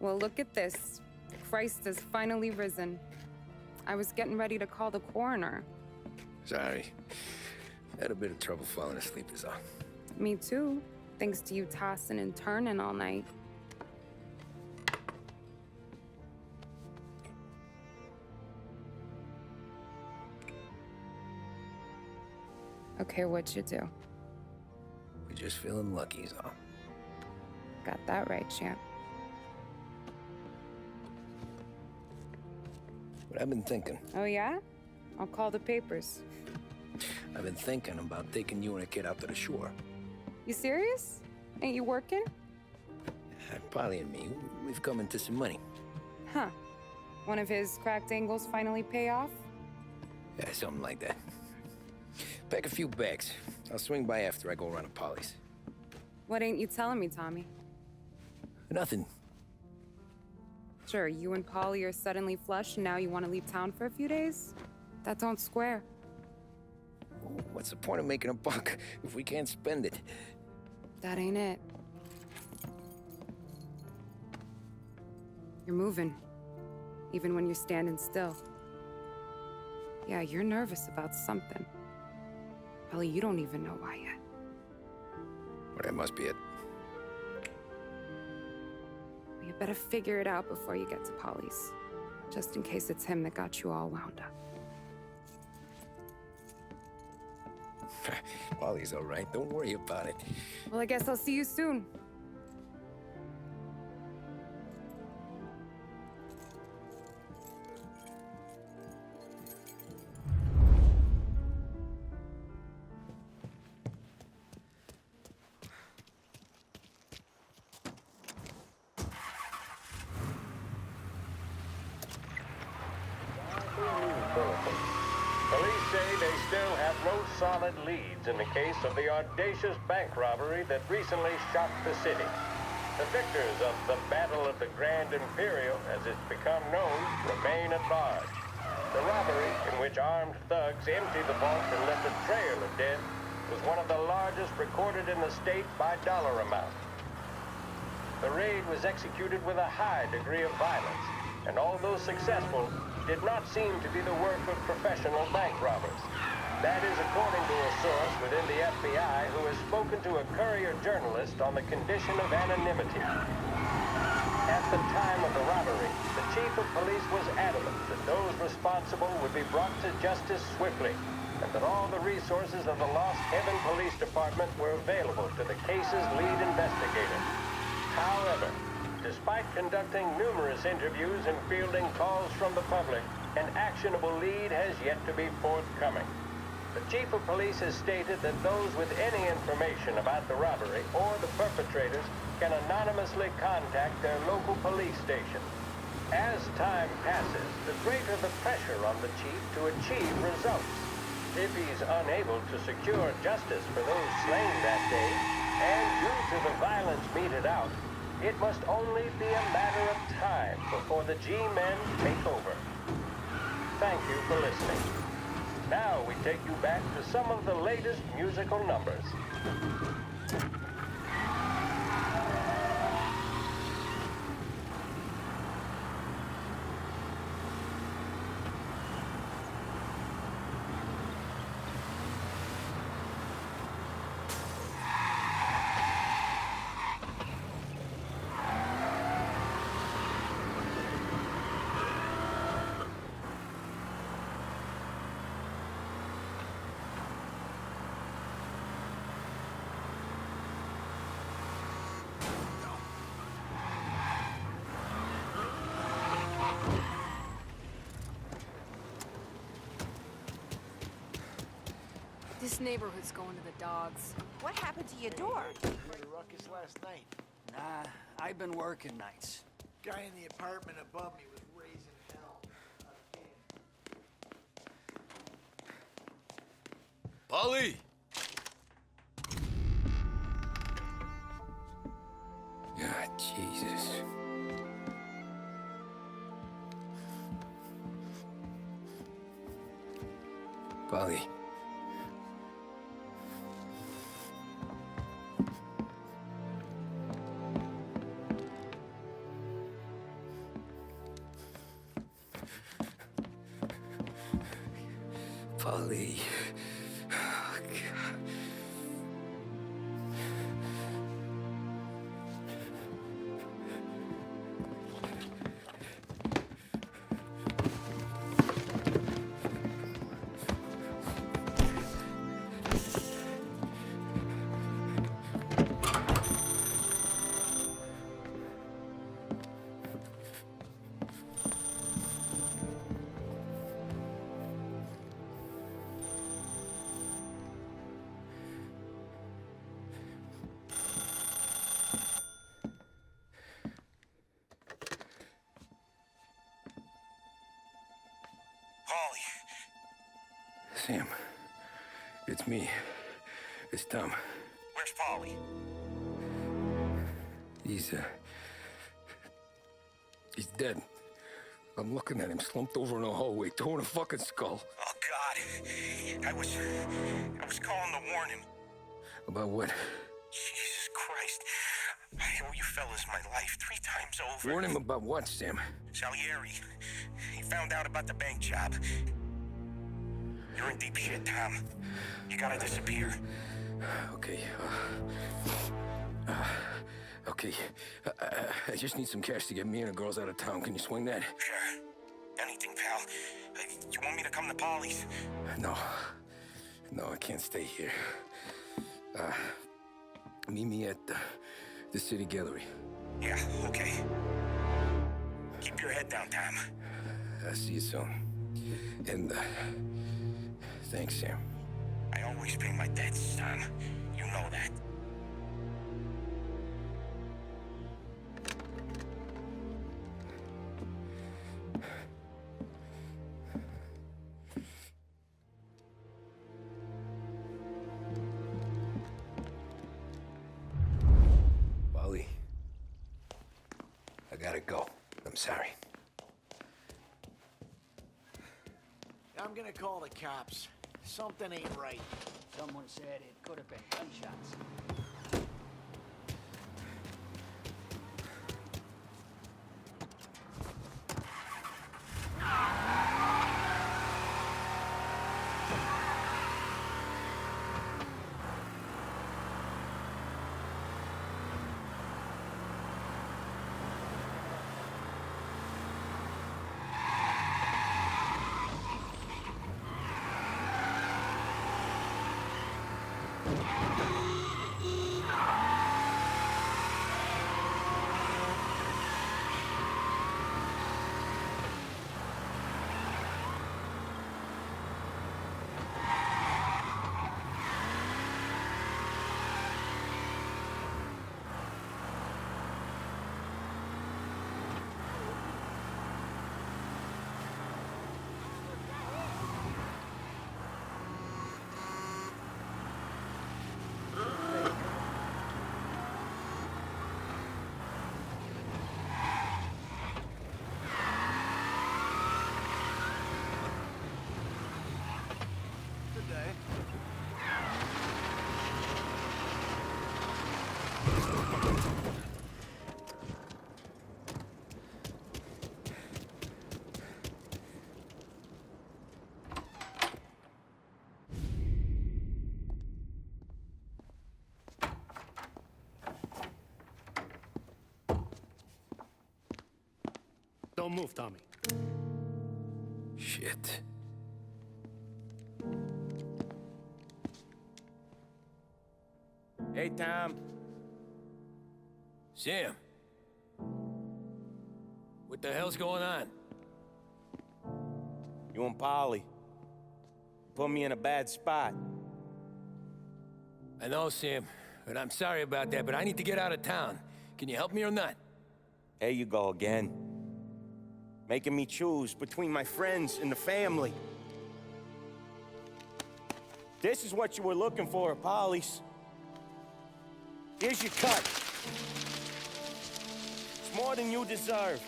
Well, look at this. Christ has finally risen. I was getting ready to call the coroner. Sorry. Had a bit of trouble falling asleep is all. Me too, thanks to you tossing and turning all night. Okay, what'd you do? We're just feeling lucky is all. Got that right, champ. But I've been thinking. Oh, yeah? I'll call the papers. I've been thinking about taking you and a kid out to the shore. You serious? Ain't you working? Polly and me, we've come into some money. Huh. One of his cracked angles finally pay off? Yeah, something like that. Pack a few bags. I'll swing by after I go around to Polly's. What ain't you telling me, Tommy? Nothing. Sure, you and Polly are suddenly flush and now you want to leave town for a few days? That don't square. What's the point of making a buck if we can't spend it? That ain't it. You're moving, even when you're standing still. Yeah, you're nervous about something. Probably you don't even know why yet. Well, that must be it. Well, you better figure it out before you get to Polly's, just in case it's him that got you all wound up. Polly's all right. Don't worry about it. Well, I guess I'll see you soon. Police say they still have no solid leads in the case of the audacious bank robbery that recently shocked the city. The victors of the Battle of the Grand Imperial, as it's become known, remain at large. The robbery, in which armed thugs emptied the vault and left a trail of dead, was one of the largest recorded in the state by dollar amount. The raid was executed with a high degree of violence, and although successful, did not seem to be the work of professional bank robbers. That is according to a source within the FBI who has spoken to a Courier journalist on the condition of anonymity. At the time of the robbery, the chief of police was adamant that those responsible would be brought to justice swiftly, and that all the resources of the Lost Heaven Police Department were available to the case's lead investigator. However, despite conducting numerous interviews and fielding calls from the public, an actionable lead has yet to be forthcoming. The chief of police has stated that those with any information about the robbery or the perpetrators can anonymously contact their local police station. As time passes, the greater the pressure on the chief to achieve results. If he's unable to secure justice for those slain that day, and due to the violence meted out, it must only be a matter of time before the G-men take over. Thank you for listening. Now we take you back to some of the latest musical numbers. This neighborhood's going to the dogs. What happened to your door? You had a ruckus last night. Nah, I've been working nights. Guy in the apartment above me was raising hell. Polly! Ah, Jesus. Polly. Polly. Oh, God. Sam, it's me. It's Tom. Where's Polly? He's dead. I'm looking at him slumped over in a hallway, torn a fucking skull. Oh, God. I was calling to warn him. About what? Jesus Christ. I owe you fellas my life 3 times over. Warn him about what, Sam? Salieri. He found out about the bank job. You're in deep shit, Tom. You gotta disappear. Okay. Okay. I just need some cash to get me and the girls out of town. Can you swing that? Sure. Anything, pal. You want me to come to Polly's? No. No, I can't stay here. Meet me at the city gallery. Yeah, okay. Keep your head down, Tom. I'll see you soon. And, thanks, Sam. I always pay my debts, Tom. You know that. Polly, I gotta go. I'm sorry. I'm gonna call the cops. Something ain't right. Someone said it could have been gunshots. Don't move, Tommy. Shit. Hey, Tom. Sam. What the hell's going on? You and Polly. Put me in a bad spot. I know, Sam, and I'm sorry about that, but I need to get out of town. Can you help me or not? There you go again. Making me choose between my friends and the family. This is what you were looking for at Polly's. Here's your cut. It's more than you deserve.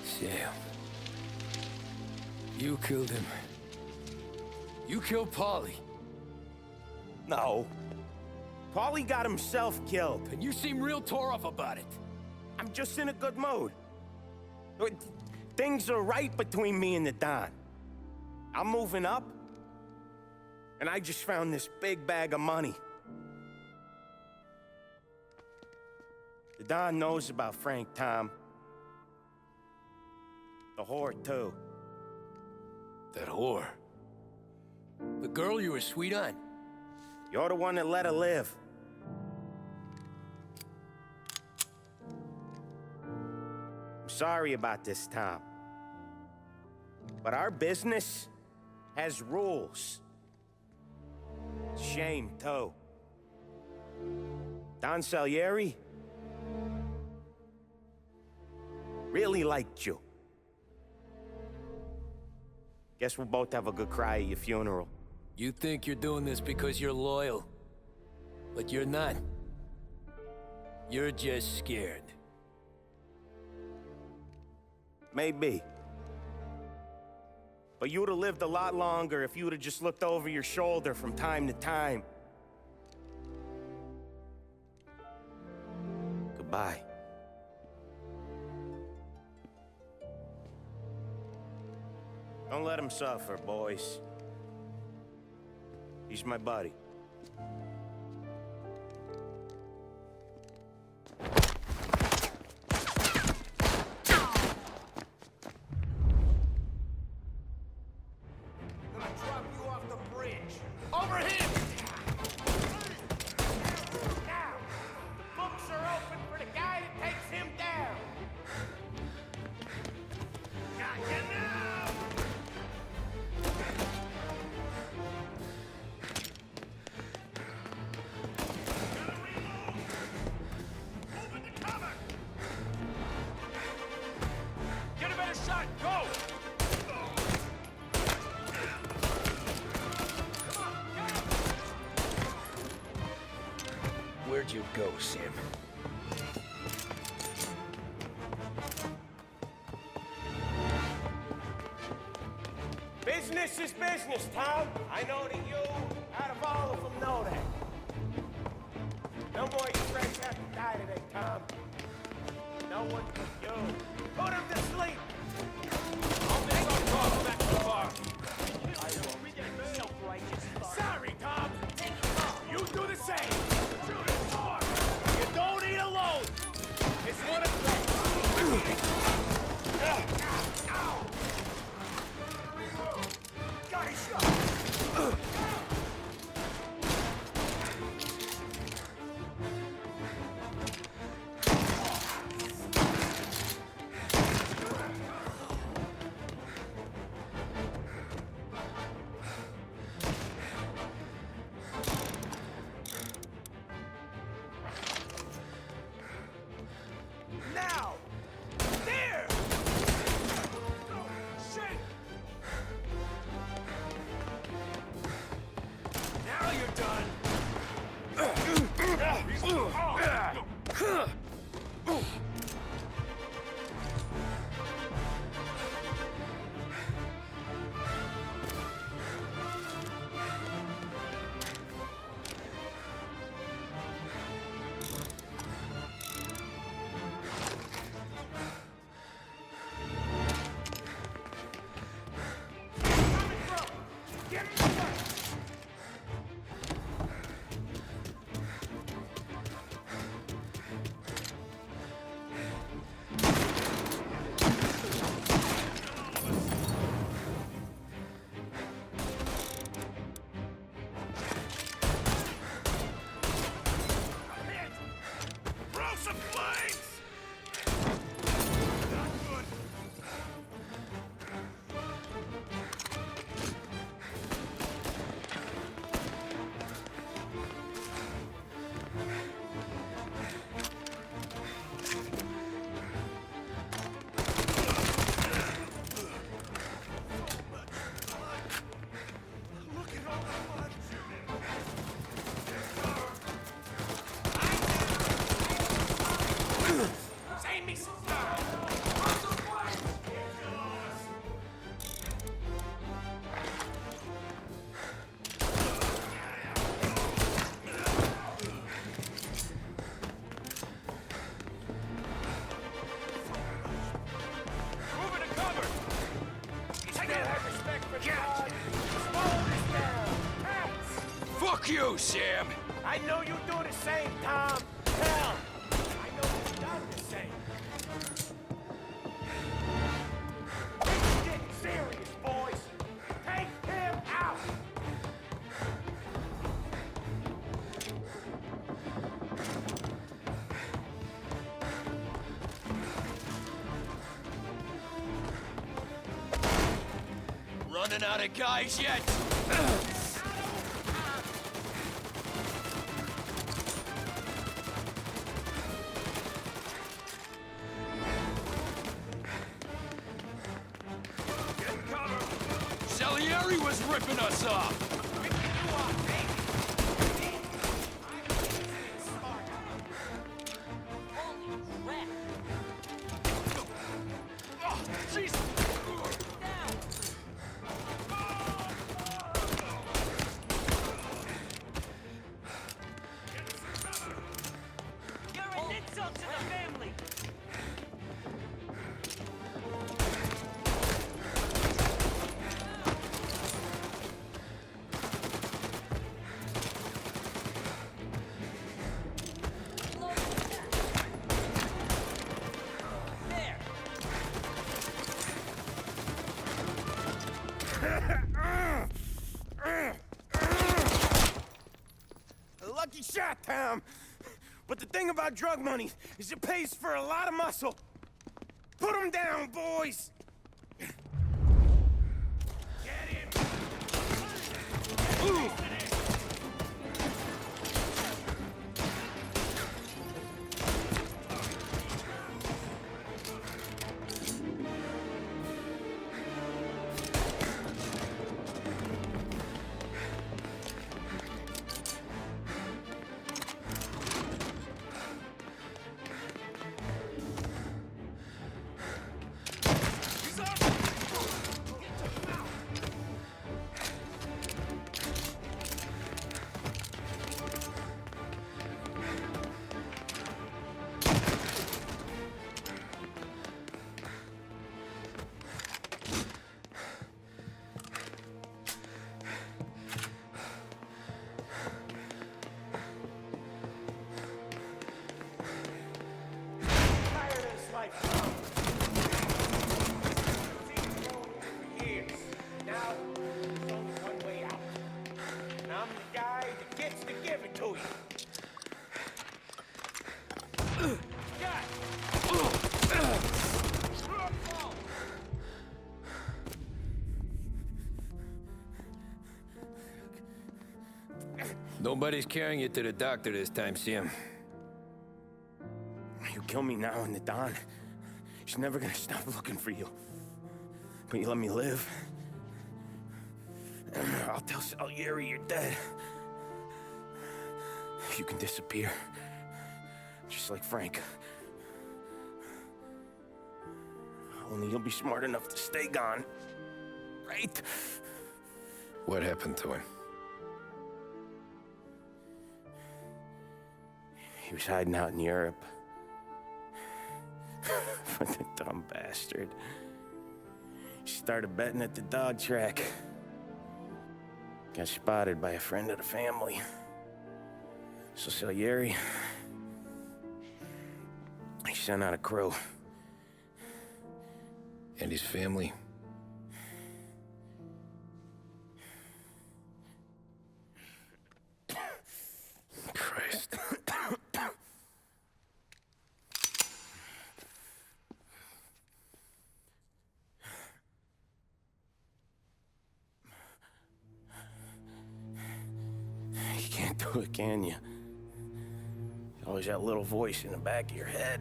Sam. You killed him. You killed Polly. No. Polly got himself killed. And you seem real tore up about it. I'm just in a good mood. Things are right between me and the Don. I'm moving up, and I just found this big bag of money. The Don knows about Frank, Tom. The whore, too. That whore. The girl you were sweet on. You're the one that let her live. I'm sorry about this, Tom. But our business has rules. Shame, too. Don Salieri really liked you. Guess we'll both have a good cry at your funeral. You think you're doing this because you're loyal. But you're not. You're just scared. Maybe. But you'd have lived a lot longer if you'd have just looked over your shoulder from time to time. Goodbye. Don't let him suffer, boys. He's my buddy. Where'd you go, Sam? Business is business, Tom. I know that you, out of all of them, know that. No more of your friends have to die today, Tom. No one but you. Put him to sleep! I'll make our call back to the bar. Sorry, Tom. You do the same. Shoot it hard. You don't eat alone. It's one of Got it shot. Now! too, Sam. I know you do the same, Tom. Hell, I know you've done the same. It's getting serious, boys. Take him out. Running out of guys yet? Get cover! Salieri was ripping us off! Lucky shot, Tom. But the thing about drug money is it pays for a lot of muscle. Put him down, boys! Get him! Nobody's carrying you to the doctor this time, Sam. You kill me now and the Don. She's never gonna stop looking for you. But you let me live. I'll tell Salieri you're dead. You can disappear. Just like Frank. Only you'll be smart enough to stay gone. Right? What happened to him? He was hiding out in Europe. But the dumb bastard. He started betting at the dog track. Got spotted by a friend of the family. So Salieri, he sent out a crew. And his family? Christ. You can't do it, can you? Always that little voice in the back of your head.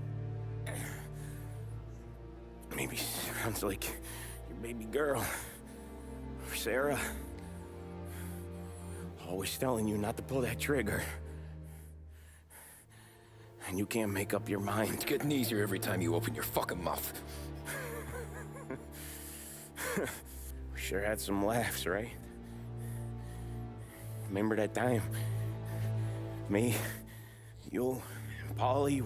Maybe sounds like your baby girl. Or Sarah. Always telling you not to pull that trigger. And you can't make up your mind. It's getting easier every time you open your fucking mouth. We sure had some laughs, right? Remember that time? Me, you, and Paulie.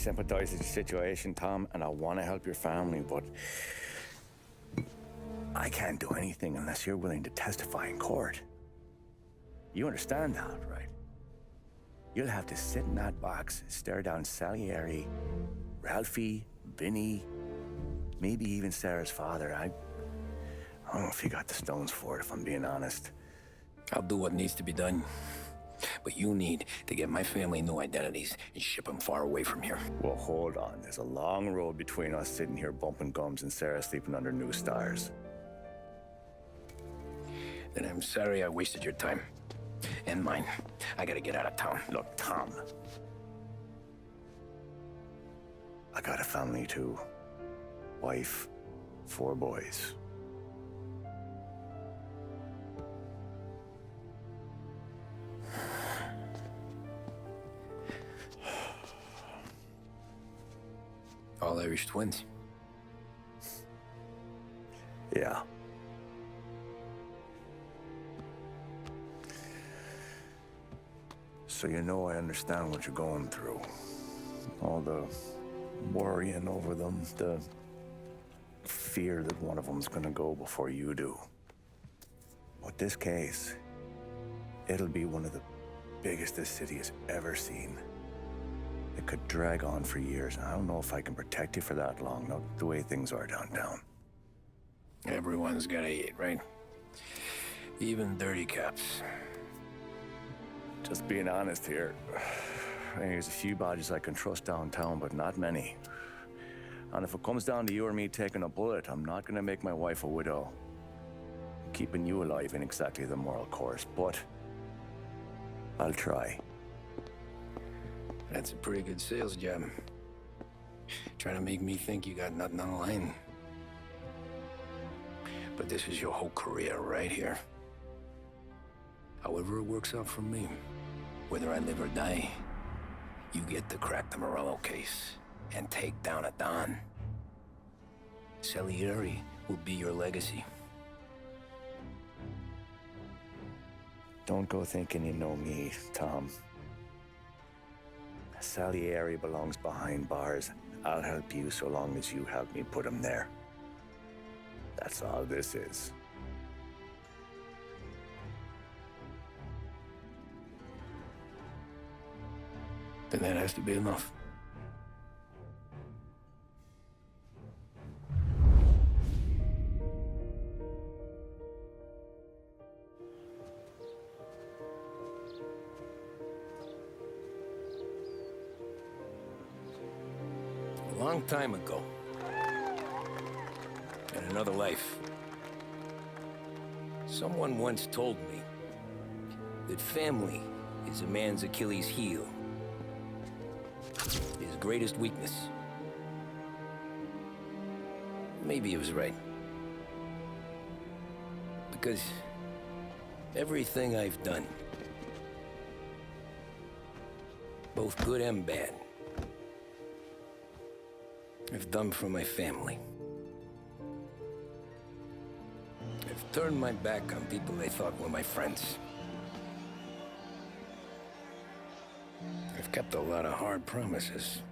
sympathize with your situation, Tom, and I want to help your family, but I can't do anything unless you're willing to testify in court. You understand that, right? You'll have to sit in that box, stare down Salieri, Ralphie, Vinny, maybe even Sarah's father. I don't know if you got the stones for it, if I'm being honest. I'll do what needs to be done. But you need to get my family new identities and ship them far away from here. Well, hold on. There's a long road between us sitting here bumping gums and Sarah sleeping under new stars. Then I'm sorry I wasted your time. And mine. I gotta get out of town. Look, Tom. I got a family too. Wife, 4 boys. All Irish twins. Yeah. So you know I understand what you're going through. All the worrying over them, the fear that one of them's gonna go before you do. But this case, it'll be one of the biggest this city has ever seen. It could drag on for years, and I don't know if I can protect you for that long, not the way things are downtown. Everyone's gotta eat, right? Even dirty cops. Just being honest here, there's a few bodies I can trust downtown, but not many. And if it comes down to you or me taking a bullet, I'm not gonna make my wife a widow. Keeping you alive ain't exactly the moral course, but I'll try. That's a pretty good sales job. Trying to make me think you got nothing on the line. But this is your whole career right here. However it works out for me, whether I live or die, you get to crack the Morello case and take down a Don. Salieri will be your legacy. Don't go thinking you know me, Tom. Salieri belongs behind bars. I'll help you so long as you help me put him there. That's all this is. Then that has to be enough. A long time ago, in another life, someone once told me that family is a man's Achilles heel, his greatest weakness. Maybe he was right. Because everything I've done, both good and bad, I've done for my family. I've turned my back on people they thought were my friends. I've kept a lot of hard promises.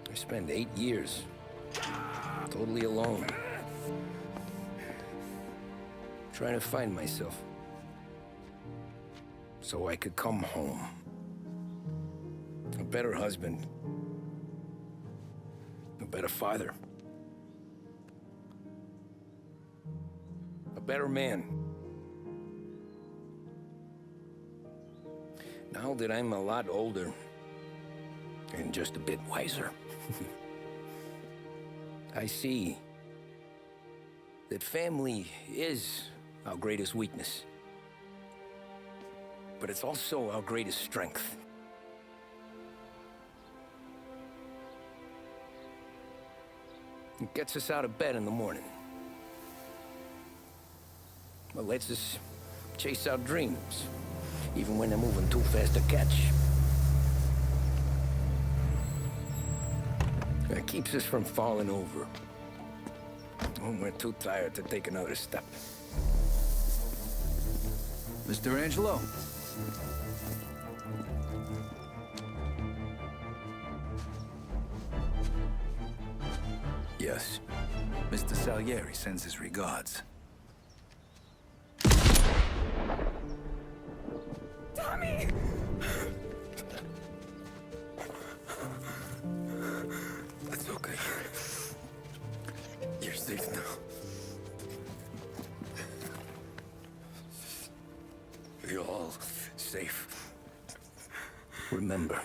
I spent 8 years totally alone, trying to find myself so I could come home. A better husband, a better father, a better man. Now that I'm a lot older and just a bit wiser, I see that family is our greatest weakness, but it's also our greatest strength. It gets us out of bed in the morning. It lets us chase our dreams, even when they're moving too fast to catch. It keeps us from falling over when we're too tired to take another step. Mr. Angelo. Yes. Mr. Salieri sends his regards. Tommy! That's okay. You're safe now. You're all safe. Remember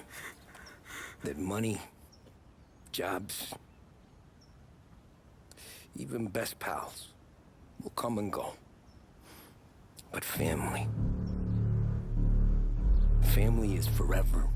that money, jobs, even best pals will come and go. But family is forever.